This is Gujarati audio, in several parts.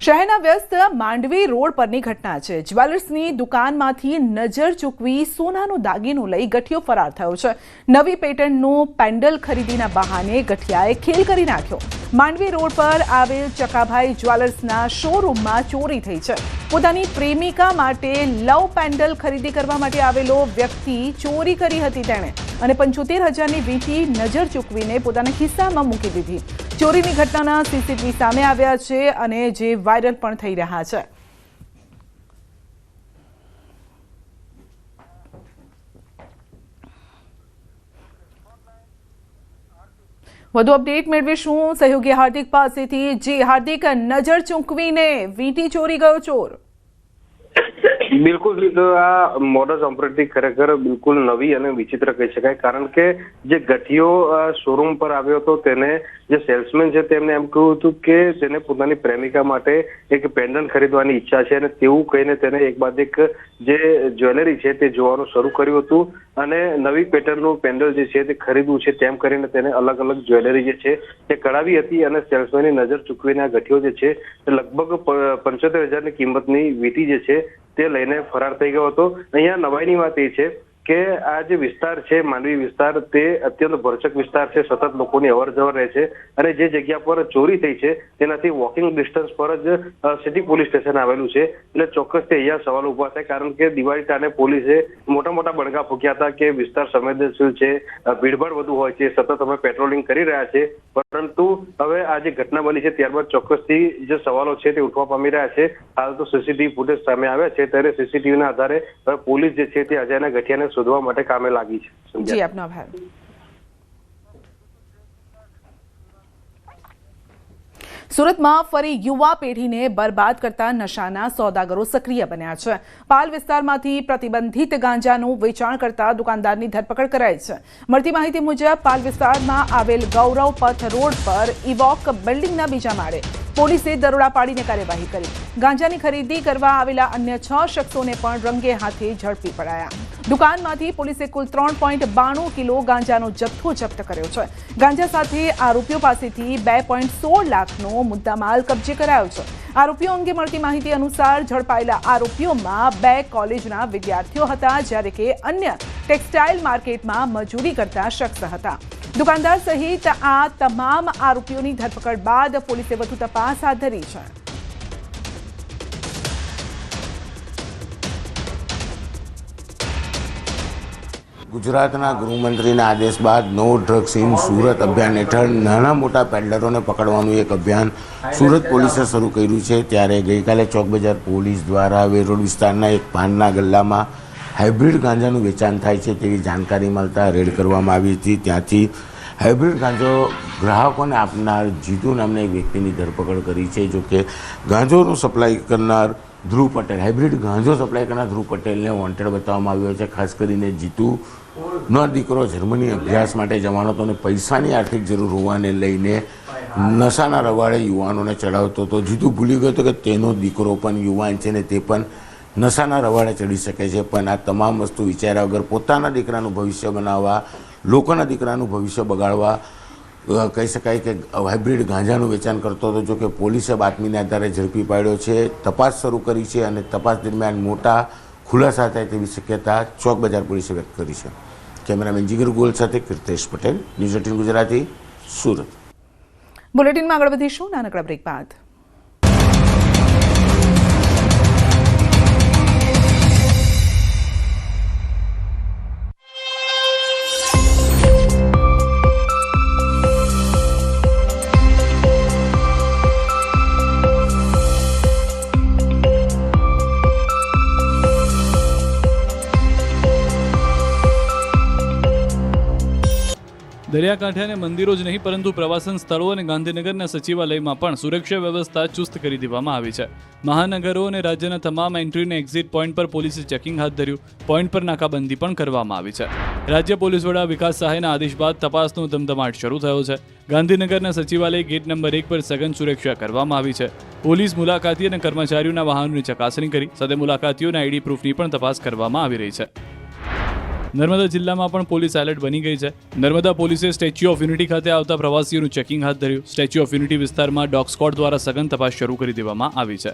શહેરના વ્યસ્ત માંડવી રોડ પરની ઘટના છે। જ્વેલર્સની દુકાનમાંથી નજર ચૂકવી સોનાનું દાગીનું લઈ ગઠિયો ફરાર થયો છે। નવી પેટર્નનું પેન્ડલ ખરીદીના બહાને ગઠિયાએ ખેલ કરી નાખ્યો। માંડવી રોડ પર આવેલ ચકાભાઈ જ્વેલર્સના શોરૂમમાં ચોરી થઈ છે। પોતાની પ્રેમિકા માટે લવ પેન્ડલ ખરીદી કરવા માટે આવેલો વ્યક્તિ ચોરી કરી હતી તેણે અને 75,000ની વીંટી નજર ચૂકવીને પોતાના ખિસ્સામાં મૂકી દીધી। ચોરીની ઘટનાના સીસીટીવી સામે આવ્યા છે અને જે વાયરલ પણ થઈ રહ્યા છે। વધુ અપડેટ મેળવીશું સહયોગી હાર્દિક પાસેથી। જી હાર્દિક, નજર ચૂકવીને વીંટી ચોરી ગયો ચોર। બિલકુલ, તો આ મોડસ ઓપરેટિવ ખરેખર બિલકુલ નવી અને વિચિત્ર કહી શકાય, કારણ કે જે ગઠિયો શોરૂમ પર આવ્યો હતો તેને જે સેલ્સમેન છે તેમને એમ કહ્યું હતું કે તેને પોતાની પ્રેમિકા માટે એક પેન્ડન્ટ ખરીદવાની ઈચ્છા છે અને તેવું કહીને તેને એક બાદ એક જે જ્વેલરી છે તે જોવાનું શરૂ કર્યું હતું અને નવી પેટર્નનું પેન્ડલ જે છે તે ખરીદવું છે તેમ કરીને તેને અલગ અલગ જ્વેલરી જે છે તે કઢાવી હતી અને સેલ્સમેનની નજર ચૂકવીને આ ગઠિયો જે છે તે લગભગ 75,000ની કિંમતની વીંટી જે છે તે લઈને ફરાર થઈ ગયો હતો। અહીંયા નવાઈની વાત એ છે કે આ જે વિસ્તાર છે માંડવી વિસ્તાર તે અત્યંત ભરચક વિસ્તાર છે, સતત લોકોની અવર જવર રહે છે અને જે જગ્યા પર ચોરી થઈ છે તેનાથી વોકિંગ ડિસ્ટન્સ પર જ સિટી પોલીસ સ્ટેશન આવેલું છે। એટલે ચોક્કસથી અહીંયા સવાલ ઉભા થાય, કારણ કે દિવાળી ટાણે પોલીસે મોટા મોટા બણગા ફૂંક્યા હતા કે વિસ્તાર સંવેદનશીલ છે, ભીડભાડ વધુ હોય છે, સતત અમે પેટ્રોલિંગ કરી રહ્યા છે, પરંતુ હવે આ જે ઘટના બની છે ત્યારબાદ ચોક્કસથી જે સવાલો છે તે ઉઠવા પામી રહ્યા છે। હાલ તો સીસીટીવી ફૂટેજ સામે આવ્યા છે, ત્યારે સીસીટીવીના આધારે હવે પોલીસ જે છે તે અજયના ગઠિયાને શોધવા માટે કામે લાગી છે। જી, આપનો આભાર। સુરતમાં ફરી યુવા પેઢીને બરબાદ કરતા નશાના સોદાગરો સક્રિય બન્યા છે। પાલ વિસ્તારમાંથી પ્રતિબંધિત ગાંજાનું વેચાણ કરતા દુકાનદારની ધરપકડ કરાઈ છે। મળતી માહિતી મુજબ પાલ વિસ્તારમાં આવેલ ગૌરવ પથ રોડ પર ઇવોક બિલ્ડિંગના બીજા માળે પોલીસે દરોડા પાડીને કાર્યવાહી કરી। ગાંજાની ખરીદી કરવા આવેલા અન્ય 6 શખ્સોને પણ રંગે હાથે ઝડપી પડાયા। દુકાનમાંથી પોલીસે કુલ 3.92 કિલો ગાંજાનો જથ્થો જપ્ત કર્યો છે। ગાંજા સાથે આરોપીઓ પાસેથી 2.16 લાખનો મુદ્દામાલ કબજે કરાયો છે। આરોપીઓ અંગે મળતી માહિતી અનુસાર ઝડપાયેલા આરોપીઓમાં 2 કોલેજના વિદ્યાર્થીઓ હતા, જ્યારે કે અન્ય ટેક્સટાઇલ માર્કેટમાં મજૂરી કરતા શખ્સ હતા। દુકાનદાર સહિત આ તમામ આરોપીઓની ધરપકડ બાદ પોલીસે વધુ તપાસ હાથ ધરી છે। ગુજરાતના ગૃહમંત્રીના આદેશ બાદ નો ડ્રગ્સ ઇન સુરત અભિયાન હેઠળ નાના મોટા પેડલરોને પકડવાનું એક અભિયાન સુરત પોલીસે શરૂ કર્યું છે। ત્યારે ગઈકાલે ચોક બજાર પોલીસ દ્વારા વેરોડ વિસ્તારના એક પાનના ગલ્લામાં હાઇબ્રિડ ગાંજાનું વેચાણ થાય છે તેવી જાણકારી મળતા રેડ કરવામાં આવી હતી। ત્યાંથી હાઇબ્રિડ ગાંજો ગ્રાહકોને આપનાર જીતુ નામના એક વ્યક્તિની ધરપકડ કરી છે। જોકે ગાંજોનું સપ્લાય કરનાર ધ્રુવ પટેલ, હાઇબ્રિડ ગાંજો સપ્લાય કરનાર ધ્રુવ પટેલને વોન્ટેડ બતાવવામાં આવ્યો છે। ખાસ કરીને જીતુનો દીકરો જર્મની અભ્યાસ માટે જવાનો હતો અને પૈસાની આર્થિક જરૂર હોવાને લઈને નશાના રવાડે યુવાનોને ચડાવતો હતો। જીતુ ભૂલી ગયો હતો કે તેનો દીકરો પણ યુવાન છે ને તે પણ નશાના રવાડે ચડી શકે છે, પણ આ તમામ વસ્તુ વિચાર્યા વગર પોતાના દીકરાનું ભવિષ્ય બનાવવા, લોકોના દીકરાનું ભવિષ્ય બગાડવા કહી શકાય કે હાઇબ્રિડ ગાંજાનું વેચાણ કરતો હતો। જો કે પોલીસે બાતમીને આધારે ઝડપી પાડ્યો છે, તપાસ શરૂ કરી છે અને તપાસ દરમિયાન મોટા ખુલાસા થાય તેવી શક્યતા ચોક બજાર પોલીસે વ્યક્ત કરી છે। કેમેરામેન જીગર ગોલ સાથે કીર્તેશ પટેલ, ન્યૂઝ 18 ગુજરાતી, સુરત। બુલેટિનમાં આગળ વધીશું નાનકડા બ્રેક બાદ। દરિયાકાંઠે અને મંદિરો જ નહીં પરંતુ પ્રવાસન સ્થળો અને ગાંધીનગરના સચિવાલયમાં પણ સુરક્ષા વ્યવસ્થા ચુસ્ત કરી દેવામાં આવી છે। મહાનગરો અને રાજ્યના તમામ એન્ટ્રી અને એક્ઝિટ પોઈન્ટ પર પોલીસે ચેકિંગ હાથ ધર્યું। પોઈન્ટ પર નાકાબંધી પણ કરવામાં આવી છે। રાજ્ય પોલીસ વડા વિકાસ સહાયના આદેશ બાદ તપાસનો ધમધમાટ શરૂ થયો છે। ગાંધીનગરના સચિવાલય ગેટ નંબર 1 પર સઘન સુરક્ષા કરવામાં આવી છે। પોલીસ મુલાકાતી અને કર્મચારીઓના વાહનોની ચકાસણી કરી, સાથે મુલાકાતીઓના આઈડી પ્રૂફની પણ તપાસ કરવામાં આવી રહી છે। નર્મદા જિલ્લામાં પણ પોલીસ એલર્ટ બની ગઈ છે. નર્મદા પોલીસે સ્ટેચ્યુ ઓફ યુનિટી ખાતે આવતા પ્રવાસીઓનું ચેકિંગ હાથ ધર્યું. સ્ટેચ્યુ ઓફ યુનિટી વિસ્તારમાં ડોગ સ્ક્વોડ દ્વારા સઘન તપાસ શરૂ કરી દેવામાં આવી છે.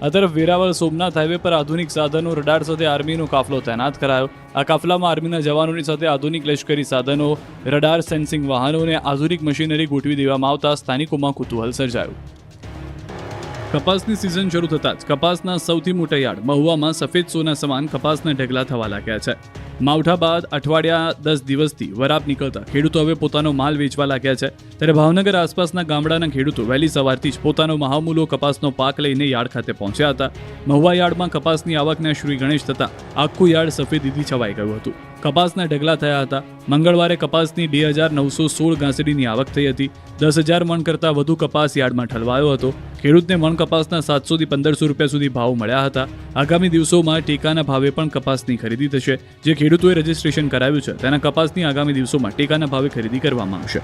આ તરફ વેરાવળ સોમનાથ હાઈવે પર આધુનિક સાધનો રડાર સાથે આર્મીનો કાફલો તૈનાત કરાયો. આ કાફલામાં આર્મીના જવાનોની સાથે આધુનિક લશ્કરી સાધનો, રડાર સેન્સિંગ વાહનો અને આધુનિક મશીનરી ગોઠવી દેવામાં આવતા સ્થાનિકોમાં કુતૂહલ સર્જાયું. કપાસની સિઝન શરૂ થતાં જ કપાસના સૌથી મોટા યાર્ડ મહુવામાં સફેદ સોના સમાન કપાસના ઢગલા થવા લાગ્યા છે. માવઠા બાદ અઠવાડિયા 10 દિવસથી વરાપ નીકળતા ખેડૂતો હવે પોતાનો માલ વેચવા લાગ્યા છે. ત્યારે ભાવનગર આસપાસના ગામડાના ખેડૂતો વહેલી સવારથી જ પોતાનો મહામૂલો કપાસનો પાક લઈને યાર્ડ ખાતે પહોંચ્યા હતા. મહુવા યાર્ડમાં કપાસની આવકના શ્રી ગણેશ થતાં આખું યાર્ડ સફેદીથી છવાઈ ગયું હતું. કપાસના ઢગલા થયા હતા. મંગળવારે કપાસની 2916 ગાંસડીની આવક થઈ હતી. 10,000 મણ કરતાં વધુ કપાસ યાર્ડમાં ઠલવાયો હતો. ખેડૂતને મણ કપાસના 700 થી 1500 રૂપિયા સુધી ભાવ મળ્યા હતા. આગામી દિવસોમાં ટેકાના ભાવે પણ કપાસની ખરીદી થશે. જે ખેડૂતોએ રજીસ્ટ્રેશન કરાવ્યું છે તેના કપાસની આગામી દિવસોમાં ટેકાના ભાવે ખરીદી કરવામાં આવશે.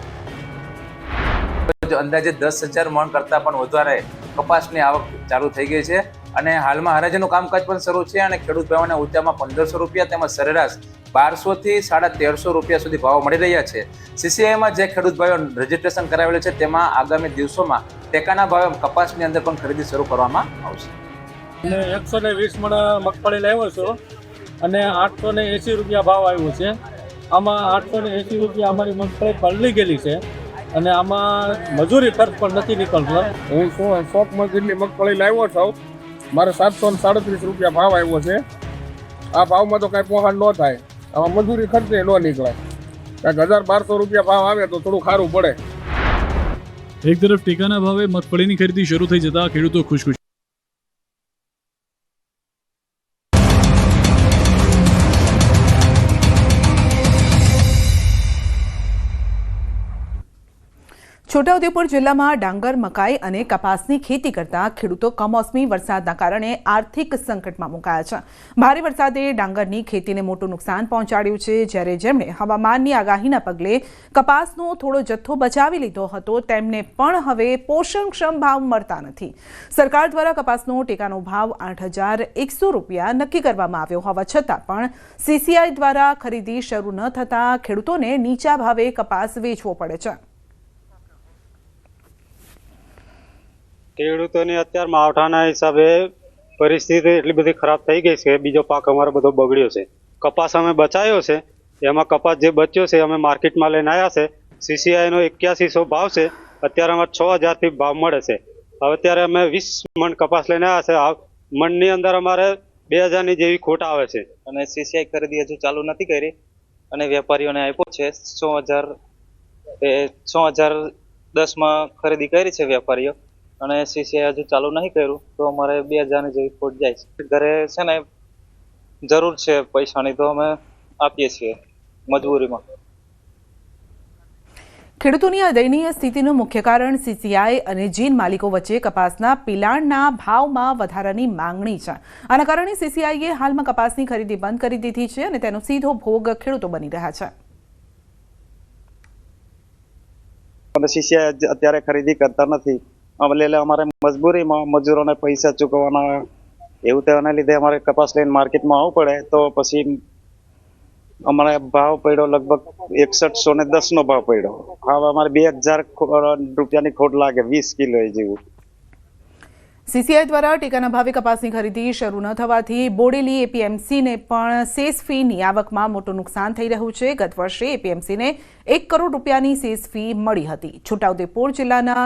અંદાજે 10,000 મણ કરતાં પણ વધારે કપાસની આવક ચાલુ થઈ ગઈ છે અને હાલમાં હરાજીનું કામકાજ પણ શરૂ છે અને ખેડૂત ભાઈઓને ઊંચામાં 1500 રૂપિયા તેમજ સરેરાશ 1200 થી 1350 રૂપિયા સુધી ભાવ મળી રહ્યા છે. CCIમાં જે ખેડૂત ભાઈઓ રજીસ્ટ્રેશન કરાવેલું છે તેમાં આગામી દિવસોમાં ટેકાના ભાવે કપાસની અંદર પણ ખરીદી શરૂ કરવામાં આવશે. અને 120 મણ મગફળી લાવ્યો છું અને 880 રૂપિયા ભાવ આવ્યો છે. આમાં 880 રૂપિયા અમારી મગફળી પલળી ગયેલી છે અને આમાં મજૂરી ખર્ચ પણ નથી નીકળતો. હું 100 મણ જેટલી મગફળી લાવ્યો છું. મારે 737 રૂપિયા ભાવ આવ્યો છે. આ ભાવમાં તો કાંઈ પહોંચ ન થાય. આમાં મજૂરી ખર્ચે ન નીકળે. કાંઈક 1000-1200 રૂપિયા ભાવ આવે તો થોડું સારું પડે. એક તરફ ટેકાના ભાવે મગફળીની ખરીદી શરૂ થઈ જતા ખેડૂતો ખુશ. છોટાઉદેપુર જિલ્લામાં ડાંગર, મકાઈ અને કપાસની ખેતી કરતા ખેડૂતો કમોસમી વરસાદના કારણે આર્થિક સંકટમાં મુકાયા છે. ભારે વરસાદે ડાંગરની ખેતીને મોટું નુકસાન પહોંચાડ્યું છે. જ્યારે જેમણે હવામાનની આગાહીના પગલે કપાસનો થોડો જથ્થો બચાવી લીધો હતો તેમને પણ હવે પોષણક્ષમ ભાવ મળતા નથી. સરકાર દ્વારા કપાસનો ટેકાનો ભાવ 8,100 રૂપિયા નક્કી કરવામાં આવ્યો હોવા છતાં પણ CCI દ્વારા ખરીદી શરૂ ન થતાં ખેડૂતોને નીચા ભાવે કપાસ વેચવો પડે છે. ખેડૂતોની અત્યારે માવઠાના હિસાબે પરિસ્થિતિ એટલી બધી ખરાબ થઈ ગઈ છે. બીજો પાક અમારો બધો બગડ્યો છે. કપાસ અમે બચાવ્યો છે. એમાં કપાસ જે બચ્યો છે અમે માર્કેટમાં લઈને આવ્યા છે. CCI નો 8100 ભાવ છે. અત્યારે અમારે 6000 થી ભાવ મળે છે. હવે અત્યારે અમે 20 મણ કપાસ લઈને આવ્યા છે. મણની અંદર અમારે 2000 ની જેવી ખોટ આવે છે અને CCI ખરીદી હજુ ચાલુ નથી કરી અને વેપારીઓને આપ્યો છે 6,010 માં ખરીદી કરી છે વેપારીઓ અને CCI હજુ ચાલુ નહીં કર્યું તો અમારે 2000 ની જેવી ખોટ જાય છે. ઘરે છે ને જરૂર છે પૈસાની તો અમે આપીએ છીએ મજબૂરીમાં. ખેડૂતોની આ દયનીય સ્થિતિનું મુખ્ય કારણ CCI અને જીન માલિકો વચ્ચે કપાસના પિલાણના ભાવમાં વધારાની માંગણી છે. આના કારણે CCIએ હાલમાં કપાસની ખરીદી બંધ કરી દીધી છે અને તેનો સીધો ભોગ ખેડૂતો બની રહ્યા છે. CCI અત્યારે ખરીદી કરતા નથી. એટલે અમારે મજબૂરીમાં મજૂરોને પૈસા ચૂકવવાના એવું તેના લીધે અમારે કપાસ લઈને માર્કેટમાં આવવું પડે. તો પછી અમારે ભાવ પડ્યો લગભગ 6110 નો ભાવ પડ્યો. હવે અમારે 2000 રૂપિયાની ખોટ લાગે 20 કિલો જેવું. CCI દ્વારા ટેકાના ભાવે કપાસની ખરીદી શરૂ ન થવાથી બોડેલી APMCને પણ સેસ ફીની આવકમાં મોટું નુકસાન થઈ રહ્યું છે. ગત વર્ષે APMCને 1 કરોડ રૂપિયાની સેસ ફી મળી હતી. છોટાઉદેપુર જિલ્લાના